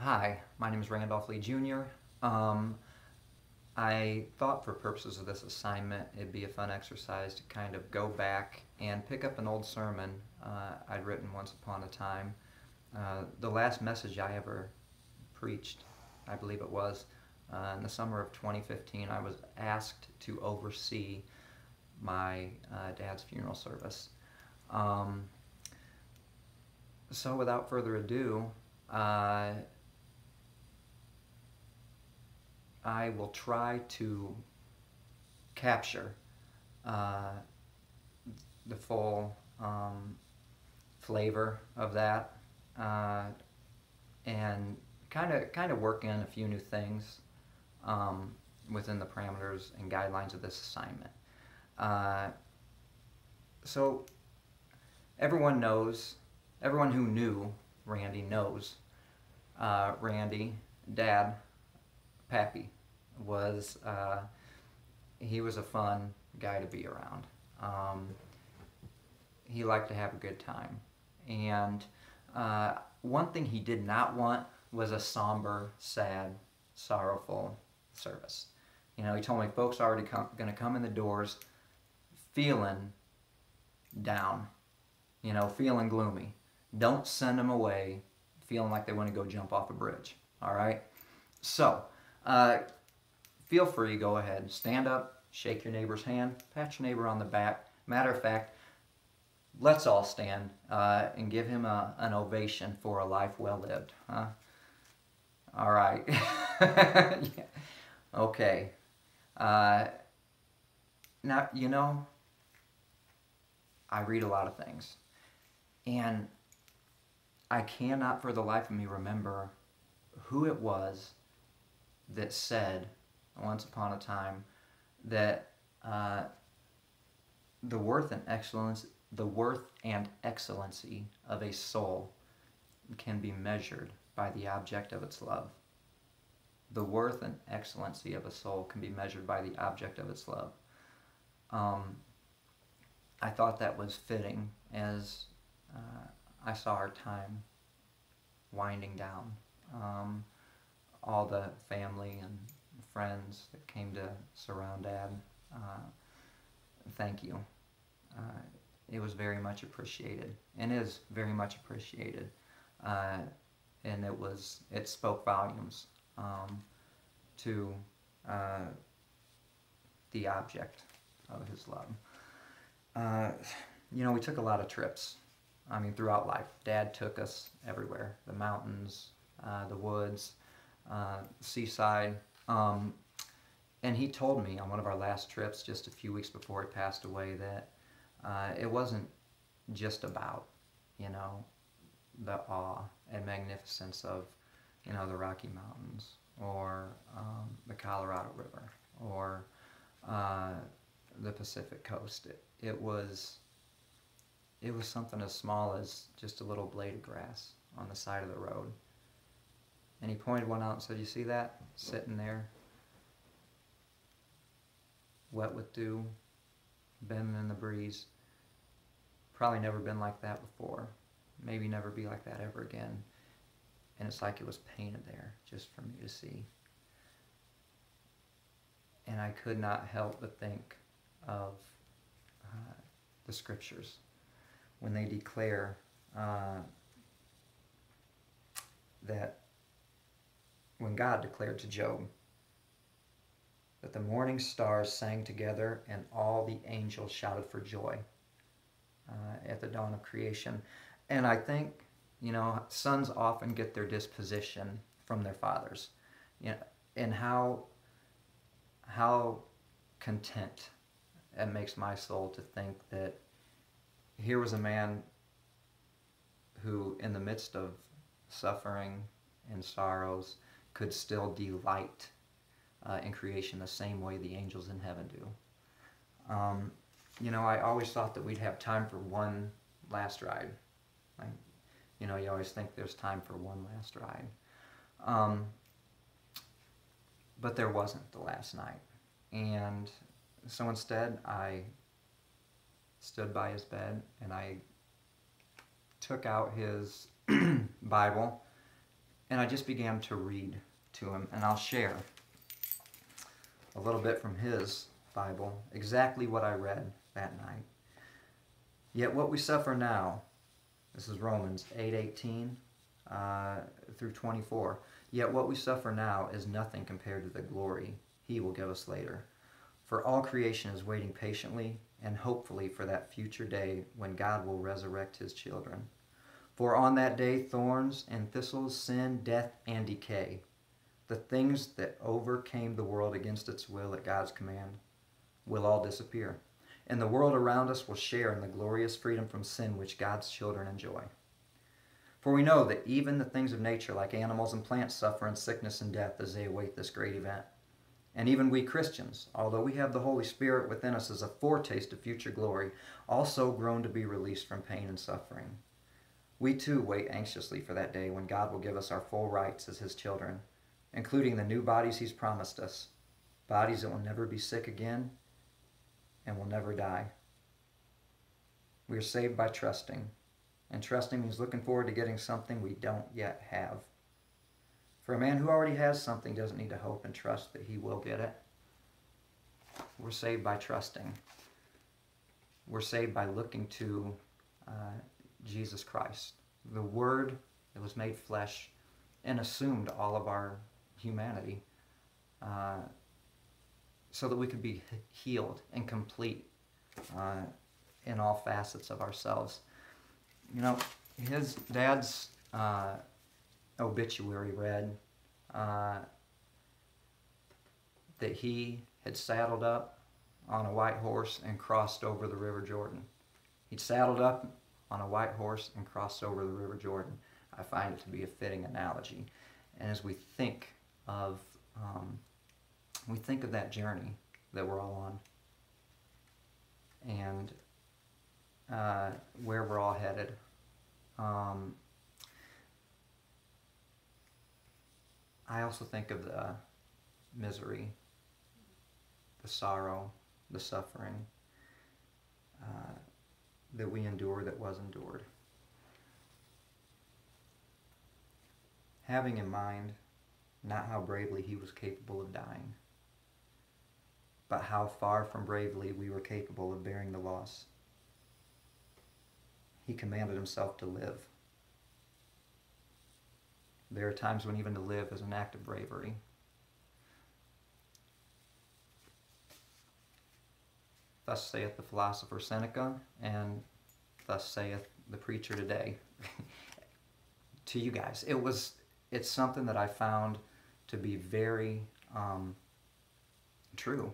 Hi, my name is Randolph Lee Jr. Um, I thought for purposes of this assignment it'd be a fun exercise to kind of go back and pick up an old sermon I'd written once upon a time. The last message I ever preached, I believe it was, in the summer of 2015, I was asked to oversee my dad's funeral service. Um, so without further ado, uh, I will try to capture uh, the full flavor of that, uh, and kind of work in a few new things um, within the parameters and guidelines of this assignment. Uh, so everyone knows, everyone who knew Randy knows Randy, Dad, Pappy was he was a fun guy to be around. Um, he liked to have a good time, and one thing he did not want was a somber, sad, sorrowful service. You know, he told me folks are already going to come in the doors feeling down, you know, feeling gloomy. Don't send them away feeling like they want to go jump off a bridge. All right, so. Feel free, go ahead. Stand up, shake your neighbor's hand, pat your neighbor on the back. Matter of fact, let's all stand and give him an ovation for a life well lived. Huh? All right. Yeah. Okay. Now, you know, I read a lot of things, and I cannot for the life of me remember who it was that said once upon a time that the worth and excellency of a soul can be measured by the object of its love. The worth and excellency of a soul can be measured by the object of its love. I thought that was fitting as I saw our time winding down. All the family and friends that came to surround Dad. Thank you. It was very much appreciated, and is very much appreciated. And it spoke volumes to the object of his love. You know, we took a lot of trips. I mean, throughout life, Dad took us everywhere: the mountains, the woods, seaside, and he told me on one of our last trips just a few weeks before he passed away that it wasn't just about, you know, the awe and magnificence of, you know, the Rocky Mountains or the Colorado River or the Pacific Coast. It was something as small as just a little blade of grass on the side of the road. And he pointed one out and said, "You see that? Sitting there, wet with dew, bending in the breeze. Probably never been like that before. Maybe never be like that ever again." And it's like it was painted there just for me to see. And I could not help but think of the scriptures when they declare that when God declared to Job that the morning stars sang together and all the angels shouted for joy at the dawn of creation. And I think, you know, sons often get their disposition from their fathers. You know, and how content it makes my soul to think that here was a man who, in the midst of suffering and sorrows, could still delight in creation the same way the angels in heaven do. You know, I always thought that we'd have time for one last ride. You know, you always think there's time for one last ride. But there wasn't the last night. And so instead, I stood by his bed and I took out his Bible And I just began to read to him, and I'll share a little bit from his Bible, exactly what I read that night. Yet what we suffer now, this is Romans 8:18 through 24. Yet what we suffer now is nothing compared to the glory he will give us later. For all creation is waiting patiently and hopefully for that future day when God will resurrect his children. For on that day thorns and thistles, sin, death, and decay, the things that overcame the world against its will at God's command, will all disappear. And the world around us will share in the glorious freedom from sin which God's children enjoy. For we know that even the things of nature, like animals and plants, suffer in sickness and death as they await this great event. And even we Christians, although we have the Holy Spirit within us as a foretaste of future glory, also groan to be released from pain and suffering. We too wait anxiously for that day when God will give us our full rights as his children, including the new bodies he's promised us, bodies that will never be sick again and will never die. We are saved by trusting, and trusting means looking forward to getting something we don't yet have. For a man who already has something doesn't need to hope and trust that he will get it. We're saved by trusting. We're saved by looking to Jesus Christ, the Word that was made flesh and assumed all of our humanity, so that we could be healed and complete in all facets of ourselves. You know, his dad's obituary read that he had saddled up on a white horse and crossed over the River Jordan. He'd saddled up on a white horse and crossed over the River Jordan. I find it to be a fitting analogy. And as we think of that journey that we're all on, and where we're all headed, I also think of the misery, the sorrow, the suffering that we endure that was endured. Having in mind not how bravely he was capable of dying, but how far from bravely we were capable of bearing the loss. He commanded himself to live. There are times when even to live is an act of bravery. Thus saith the philosopher Seneca, and thus saith the preacher today. To you guys, it's something that I found to be very true.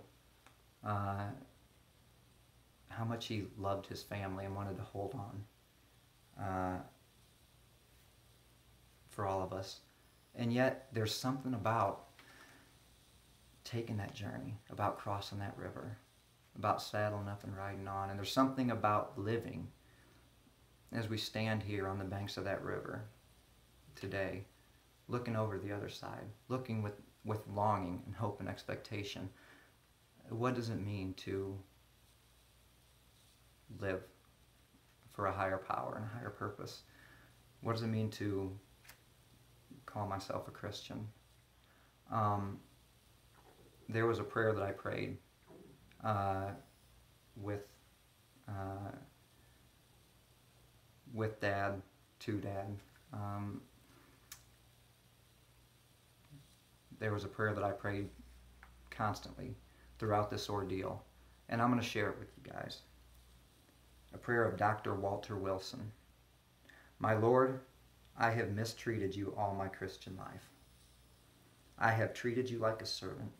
How much he loved his family and wanted to hold on for all of us. And yet there's something about taking that journey, about crossing that river, about saddling up and riding on. And there's something about living as we stand here on the banks of that river today, looking over the other side, looking with longing and hope and expectation. What does it mean to live for a higher power and a higher purpose? What does it mean to call myself a Christian? There was a prayer that I prayed with Dad, to Dad. There was a prayer that I prayed constantly throughout this ordeal, and I'm going to share it with you guys. A prayer of Dr. Walter Wilson. My Lord, I have mistreated you all my Christian life. I have treated you like a servant.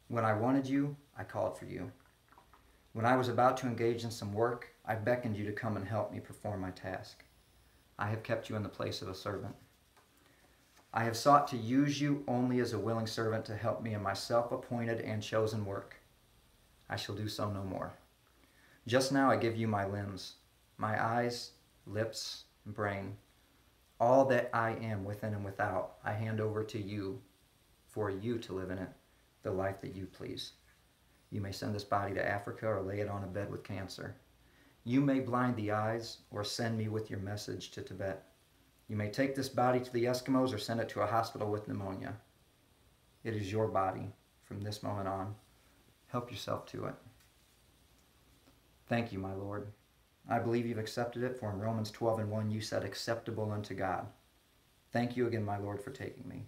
When I wanted you, I called for you. When I was about to engage in some work, I beckoned you to come and help me perform my task. I have kept you in the place of a servant. I have sought to use you only as a willing servant to help me in my self-appointed and chosen work. I shall do so no more. Just now I give you my limbs, my eyes, lips, and brain. All that I am within and without, I hand over to you for you to live in it, the life that you please. You may send this body to Africa or lay it on a bed with cancer. You may blind the eyes or send me with your message to Tibet. You may take this body to the Eskimos or send it to a hospital with pneumonia. It is your body from this moment on. Help yourself to it. Thank you, my Lord. I believe you've accepted it, for in Romans 12:1 you said acceptable unto God. Thank you again, my Lord, for taking me.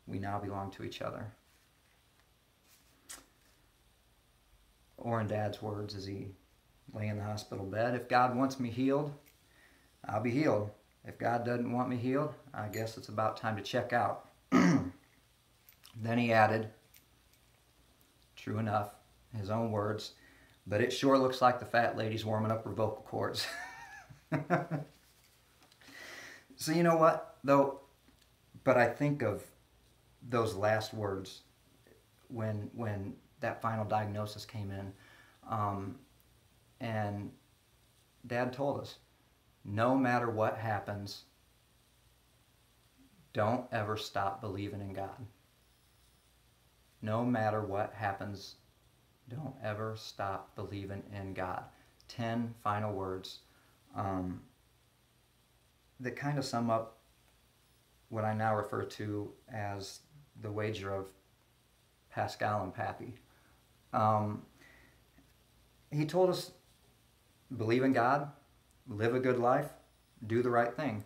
We now belong to each other. Or in Dad's words as he lay in the hospital bed, if God wants me healed, I'll be healed. If God doesn't want me healed, I guess it's about time to check out. Then he added, true enough, his own words, but it sure looks like the fat lady's warming up her vocal cords. So you know what, though? But I think of those last words when that final diagnosis came in. And Dad told us, no matter what happens, don't ever stop believing in God. No matter what happens, don't ever stop believing in God. 10 final words that kind of sum up what I now refer to as the wager of Pascal and Pappy. He told us, believe in God, live a good life, do the right thing.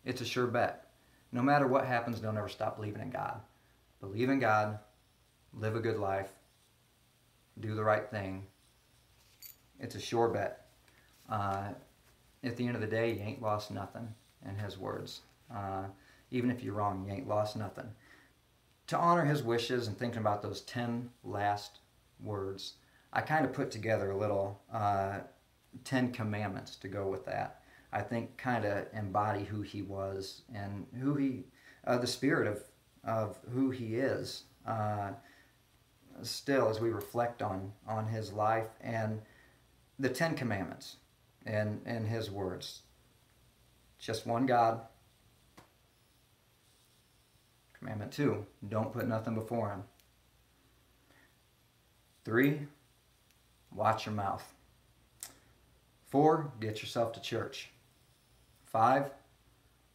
It's a sure bet. No matter what happens, don't ever stop believing in God. Believe in God, live a good life, do the right thing. It's a sure bet. At the end of the day, you ain't lost nothing, in his words. Even if you're wrong, you ain't lost nothing. To honor his wishes and thinking about those 10 last words, I kind of put together a little 10 commandments to go with that. I think kind of embody who he was and who he, the spirit of who he is. Still, as we reflect on his life and the 10 commandments in his words. Just one God. Commandment 2, don't put nothing before him. 3, watch your mouth. 4, get yourself to church. 5,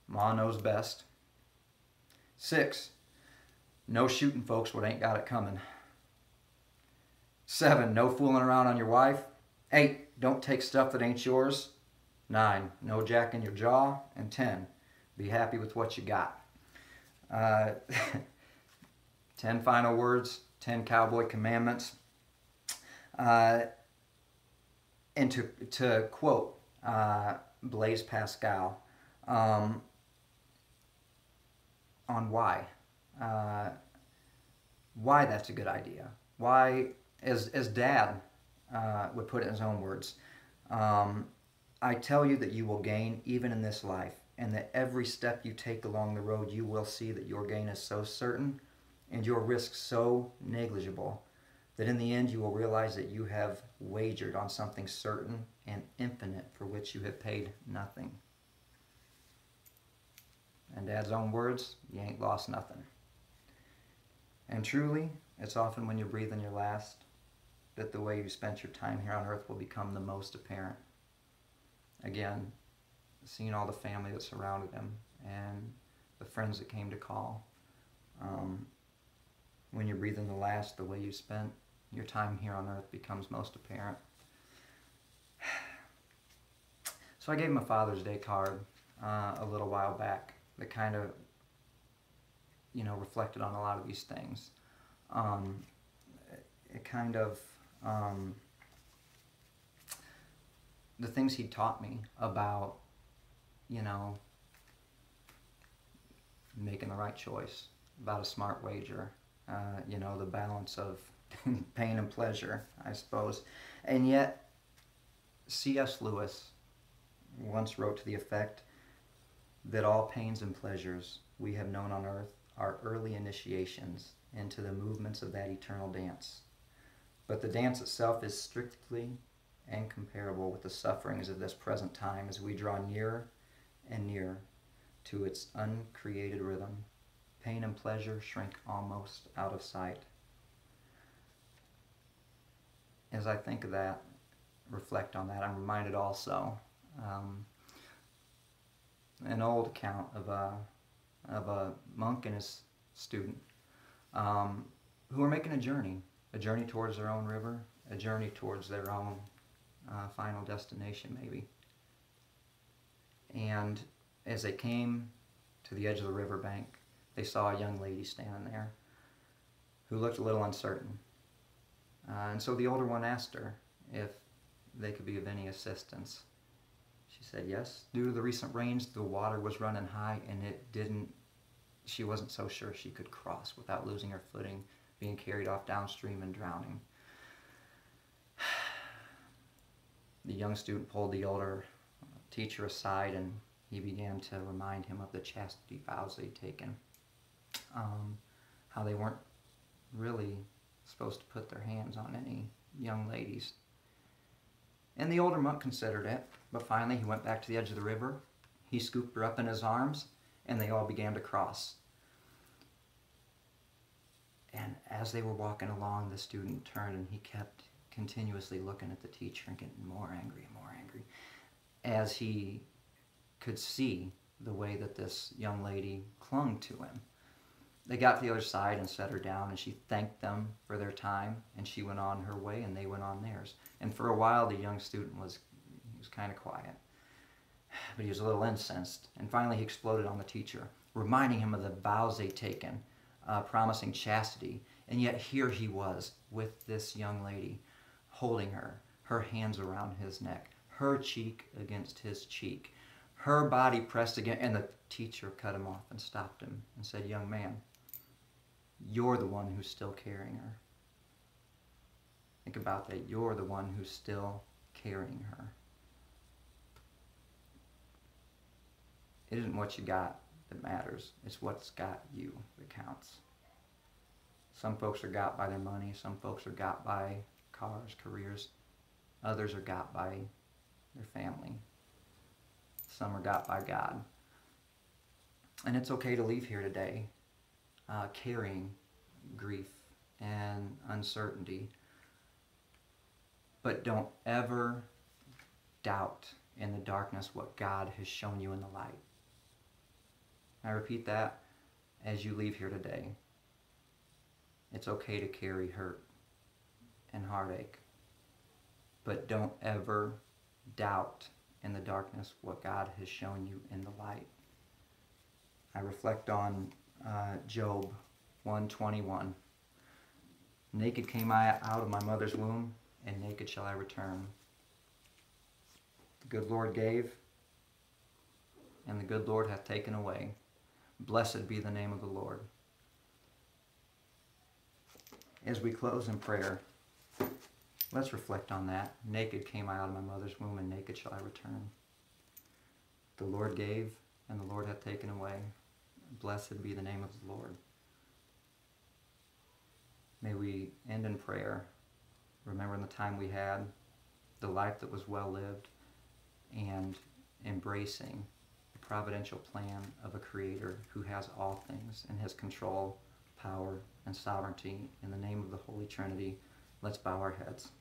Ma knows best. 6, no shooting folks what ain't got it coming. 7, no fooling around on your wife. 8, don't take stuff that ain't yours. 9, no jack in your jaw. And 10, be happy with what you got. 10 final words, 10 cowboy commandments. And to quote Blaise Pascal on why that's a good idea. Why, as Dad would put it in his own words, I tell you that you will gain even in this life, and that every step you take along the road you will see that your gain is so certain and your risk so negligible that in the end you will realize that you have wagered on something certain and infinite for which you have paid nothing. In Dad's own words, you ain't lost nothing. And truly, it's often when you're breathing your last that the way you spent your time here on earth will become the most apparent. Again, seeing all the family that surrounded him and the friends that came to call. When you're breathing the last, the way you spent your time here on earth becomes most apparent. So I gave him a Father's Day card a little while back that kind of, reflected on a lot of these things. It kind of, the things he taught me about, making the right choice, about a smart wager, the balance of pain and pleasure, I suppose. And yet, C.S. Lewis once wrote to the effect that all pains and pleasures we have known on earth are early initiations into the movements of that eternal dance. But the dance itself is strictly incomparable with the sufferings of this present time as we draw nearer and nearer to its uncreated rhythm. Pain and pleasure shrink almost out of sight. As I think of that, reflect on that, I'm reminded also an old account of a monk and his student who were making a journey towards their own river, a journey towards their own final destination, maybe. And as they came to the edge of the riverbank, they saw a young lady standing there who looked a little uncertain. And so the older one asked her if they could be of any assistance. She said yes. Due to the recent rains, the water was running high, and she wasn't so sure she could cross without losing her footing, being carried off downstream and drowning. The young student pulled the older teacher aside, and he began to remind him of the chastity vows they'd taken. How they weren't really supposed to put their hands on any young ladies. And the older monk considered it, but finally he went back to the edge of the river. He scooped her up in his arms, and they all began to cross. And as they were walking along, the student turned, and he kept continuously looking at the teacher and getting more angry and more angry, as he could see the way that this young lady clung to him. They got to the other side and set her down, and she thanked them for their time, and she went on her way, and they went on theirs. And for a while, the young student was kind of quiet, but he was a little incensed. And finally, he exploded on the teacher, reminding him of the vows they'd taken, promising chastity. And yet here he was with this young lady, holding her hands around his neck, her cheek against his cheek, her body pressed against, and the teacher cut him off and stopped him and said, "Young man, you're the one who's still carrying her. Think about that. You're the one who's still carrying her. It isn't what you got that matters. It's what's got you that counts." Some folks are got by their money. Some folks are got by cars, careers. Others are got by their family. Some are got by God. And it's okay to leave here today carrying grief and uncertainty. But don't ever doubt in the darkness what God has shown you in the light. I repeat that as you leave here today. It's okay to carry hurt and heartache. But don't ever doubt in the darkness what God has shown you in the light. I reflect on Job 1:21. "Naked came I out of my mother's womb, and naked shall I return. The good Lord gave, and the good Lord hath taken away. Blessed be the name of the Lord." As we close in prayer, let's reflect on that. Naked came I out of my mother's womb, and naked shall I return. The Lord gave, and the Lord hath taken away. Blessed be the name of the Lord. May we end in prayer, remembering the time we had, the life that was well lived, and embracing the providential plan of a Creator who has all things and has control, power, and sovereignty. In the name of the Holy Trinity, let's bow our heads.